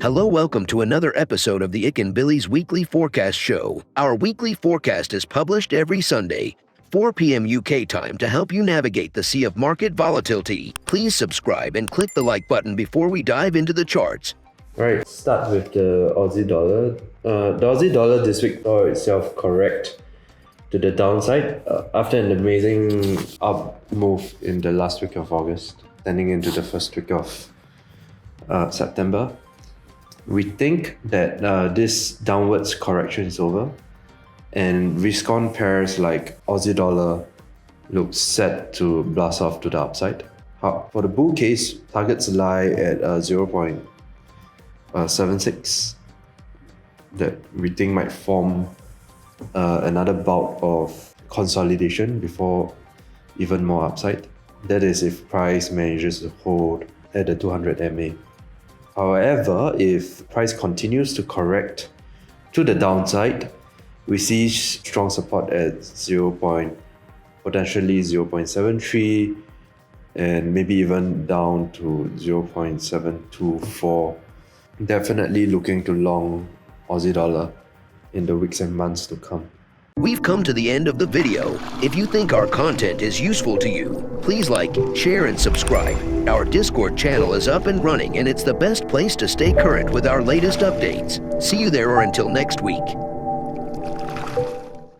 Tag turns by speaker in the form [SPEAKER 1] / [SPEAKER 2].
[SPEAKER 1] Hello, welcome to another episode of the Ikan Bilis Weekly Forecast Show. Our weekly forecast is published every Sunday, 4 p.m. UK time to help you navigate the sea of market volatility. Please subscribe and click the like button before we dive into the charts.
[SPEAKER 2] Right, start with the Aussie dollar. The Aussie dollar this week saw itself correct to the downside after an amazing up move in the last week of August, turning into the first week of September. We think that this downwards correction is over, and risk-on pairs like Aussie dollar looks set to blast off to the upside. For the bull case, targets lie at 0.76 that we think might form another bout of consolidation before even more upside. That is if price manages to hold at the 200 MA. However, if price continues to correct to the downside, we see strong support at potentially 0.73 and maybe even down to 0.724. Definitely looking to long Aussie dollar in the weeks and months to come.
[SPEAKER 1] We've come to the end of the video. If you think our content is useful to you, please like, share, and subscribe. Our Discord channel is up and running, and it's the best place to stay current with our latest updates. See you there, or until next week.